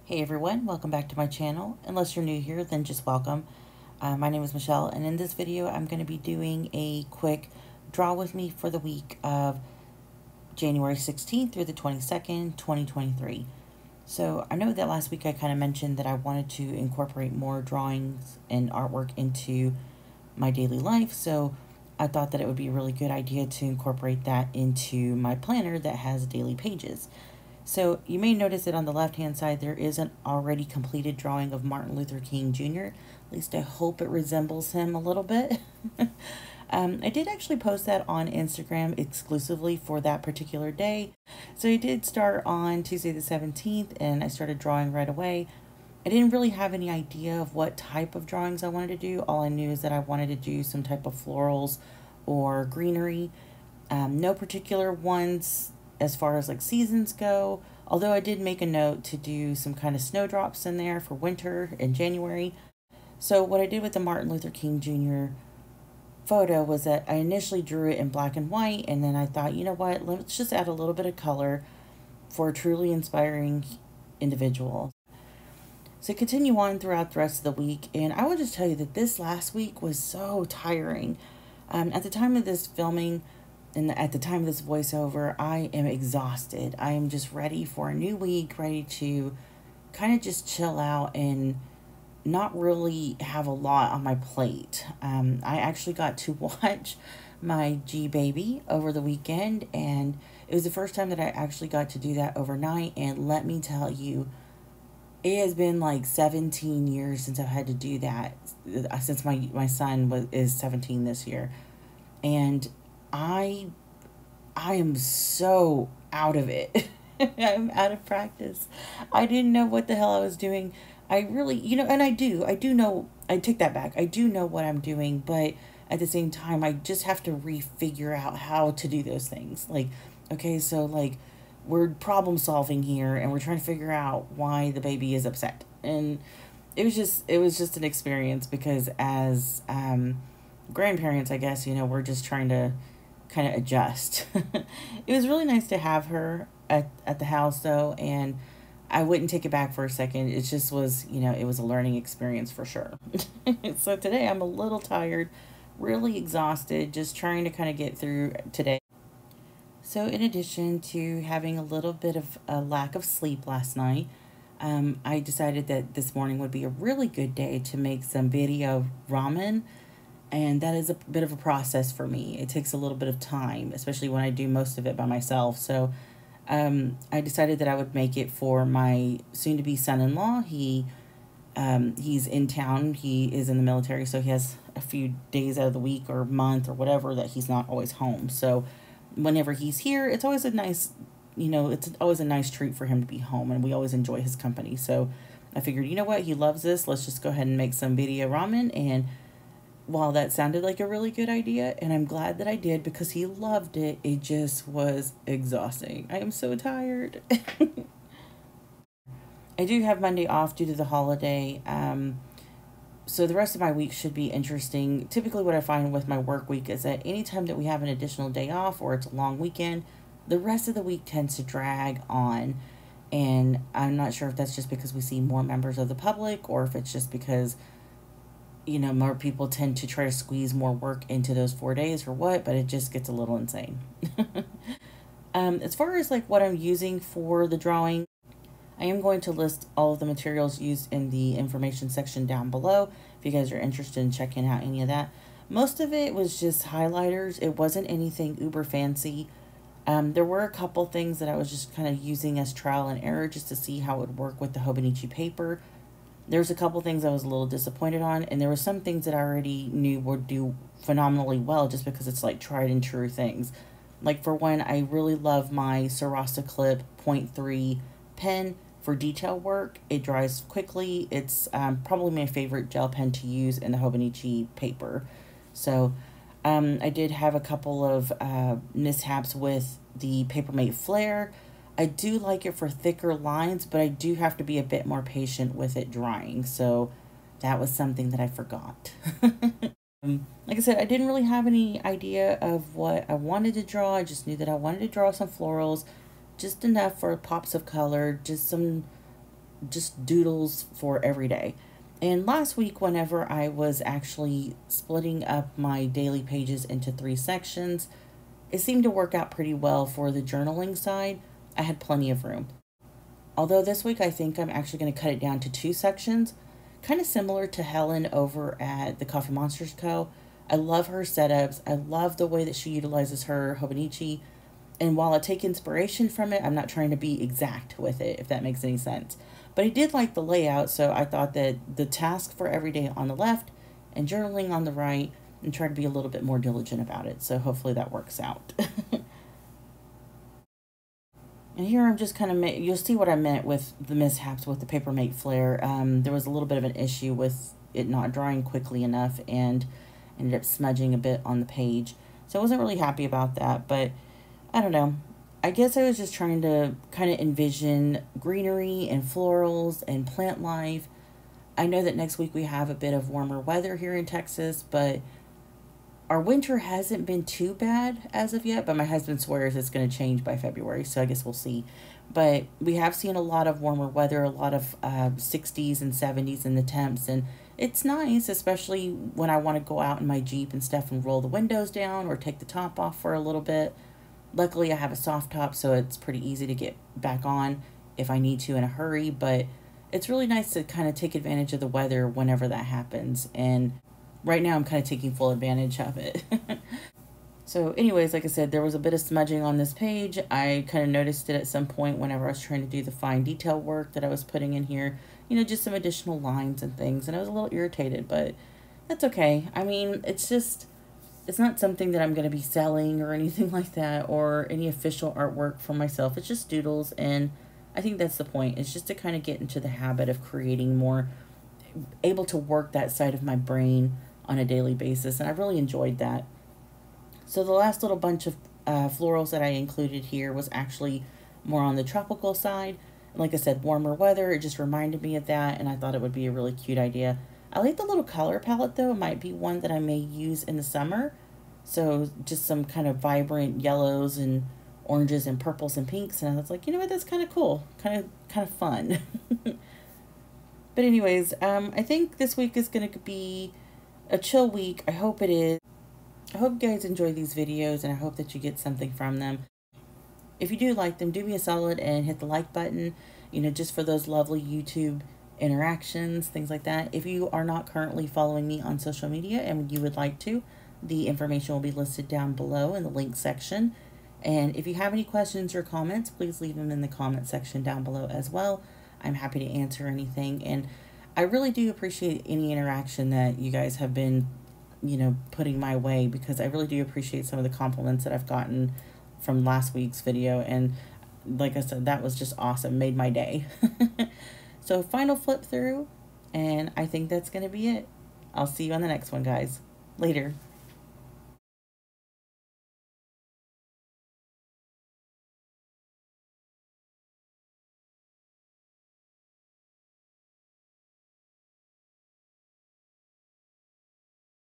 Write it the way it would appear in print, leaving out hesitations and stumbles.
Hey everyone, welcome back to my channel. Unless you're new here, then just welcome. My name is Michelle, and in this video I'm going to be doing a quick draw with me for the week of January 16th through the 22nd, 2023. So I know that last week I kind of mentioned that I wanted to incorporate more drawings and artwork into my daily life, so I thought that it would be a really good idea to incorporate that into my planner that has daily pages. So you may notice that on the left-hand side there is an already completed drawing of Martin Luther King Jr. At least I hope it resembles him a little bit. I did actually post that on Instagram exclusively for that particular day. So I did start on Tuesday the 17th and I started drawing right away. I didn't really have any idea of what type of drawings I wanted to do. All I knew is that I wanted to do some type of florals or greenery. No particular ones as far as like seasons go, although I did make a note to do some kind of snowdrops in there for winter in January. So what I did with the Martin Luther King Jr. photo was that I initially drew it in black and white, and then I thought, you know what, let's just add a little bit of color for a truly inspiring individual. So continue on throughout the rest of the week, and I will just tell you that this last week was so tiring. At the time of this filming, and at the time of this voiceover, I am exhausted. I am just ready for a new week, ready to kind of just chill out and not really have a lot on my plate. I actually got to watch my G baby over the weekend, and it was the first time that I actually got to do that overnight. And let me tell you, it has been like 17 years since I've had to do that, since my son is 17 this year. And I am so out of it. I'm out of practice. I didn't know what the hell I was doing. I really, and I do know, I take that back. I do know what I'm doing, but at the same time, I just have to refigure out how to do those things. Like, okay, so like we're problem solving here and we're trying to figure out why the baby is upset. And it was just an experience because as grandparents, I guess, we're just trying to kind of adjust. It was really nice to have her at the house though, and I wouldn't take it back for a second. It just was, it was a learning experience for sure. So today I'm a little tired, really exhausted, just trying to kind of get through today. So in addition to having a little bit of a lack of sleep last night, I decided that this morning would be a really good day to make some video ramen. And that is a bit of a process for me. It takes a little bit of time, especially when I do most of it by myself. So I decided that I would make it for my soon-to-be son-in-law. He's in town. He is in the military, so he has a few days out of the week or month or whatever that he's not always home. So whenever he's here, it's always a nice, it's always a nice treat for him to be home, and we always enjoy his company. So I figured, you know what, he loves this. Let's just go ahead and make some video ramen. And while that sounded like a really good idea, and I'm glad that I did because he loved it, it just was exhausting. I am so tired. I do have Monday off due to the holiday, so the rest of my week should be interesting. Typically what I find with my work week is that anytime that we have an additional day off or it's a long weekend, the rest of the week tends to drag on. And I'm not sure if that's just because we see more members of the public or if it's just because more people tend to try to squeeze more work into those 4 days or what, but it just gets a little insane. As far as like what I'm using for the drawing, I am going to list all of the materials used in the information section down below if you guys are interested in checking out any of that. Most of it was just highlighters. It wasn't anything uber fancy. There were a couple things that I was just kind of using as trial and error just to see how it would work with the Hobonichi paper. There's a couple things I was a little disappointed on, and there were some things that I already knew would do phenomenally well just because it's like tried and true things. Like for one, I really love my Sarasa Clip .3 pen for detail work. It dries quickly. It's probably my favorite gel pen to use in the Hobonichi paper. So I did have a couple of mishaps with the Papermate Flare. I do like it for thicker lines, but I do have to be a bit more patient with it drying. So that was something that I forgot. Like I said, I didn't really have any idea of what I wanted to draw. I just knew that I wanted to draw some florals, just enough for pops of color, just some just doodles for every day. And last week, whenever I was actually splitting up my daily pages into 3 sections, it seemed to work out pretty well for the journaling side. I had plenty of room. Although this week I think I'm actually going to cut it down to 2 sections, kind of similar to Helen over at the Coffee Monsters Co. I love her setups. I love the way that she utilizes her Hobonichi. And while I take inspiration from it, I'm not trying to be exact with it, if that makes any sense. But I did like the layout, so I thought that the task for every day on the left and journaling on the right, and try to be a little bit more diligent about it. So hopefully that works out. And here I'm just kind of, you'll see what I meant with the mishaps with the Paper Mate Flare. There was a little bit of an issue with it not drying quickly enough and ended up smudging a bit on the page. So I wasn't really happy about that, but I don't know. I guess I was just trying to kind of envision greenery and florals and plant life. I know that next week we have a bit of warmer weather here in Texas, but our winter hasn't been too bad as of yet, but my husband swears it's going to change by February, so I guess we'll see. But we have seen a lot of warmer weather, a lot of 60s and 70s in the temps, and it's nice, especially when I want to go out in my Jeep and stuff and roll the windows down or take the top off for a little bit. Luckily, I have a soft top, so it's pretty easy to get back on if I need to in a hurry, but it's really nice to kind of take advantage of the weather whenever that happens, and right now I'm kind of taking full advantage of it. So anyways, like I said, there was a bit of smudging on this page. I kind of noticed it at some point whenever I was trying to do the fine detail work that I was putting in here. You know, just some additional lines and things, and I was a little irritated, but that's okay. I mean, it's not something that I'm going to be selling or anything like that, or any official artwork for myself. It's just doodles, and I think that's the point. It's just to kind of get into the habit of creating more, able to work that side of my brain on a daily basis, and I really enjoyed that. So the last little bunch of florals that I included here was actually more on the tropical side. Like I said, warmer weather, it just reminded me of that, and I thought it would be a really cute idea. I like the little color palette though. It might be one that I may use in the summer. So just some kind of vibrant yellows and oranges and purples and pinks, and I was like, you know what, that's kind of cool, kind of fun. But anyways, I think this week is going to be a chill week. I hope it is. I hope you guys enjoy these videos, and I hope that you get something from them. If you do like them, do me a solid and hit the like button, you know, just for those lovely YouTube interactions, things like that. If you are not currently following me on social media and you would like to, the information will be listed down below in the link section. And if you have any questions or comments, please leave them in the comment section down below as well. I'm happy to answer anything, and I really do appreciate any interaction that you guys have been, you know, putting my way, because I really do appreciate some of the compliments that I've gotten from last week's video, and like I said, that was just awesome, made my day. So final flip through, and I think that's going to be it. I'll see you on the next one, guys. Later.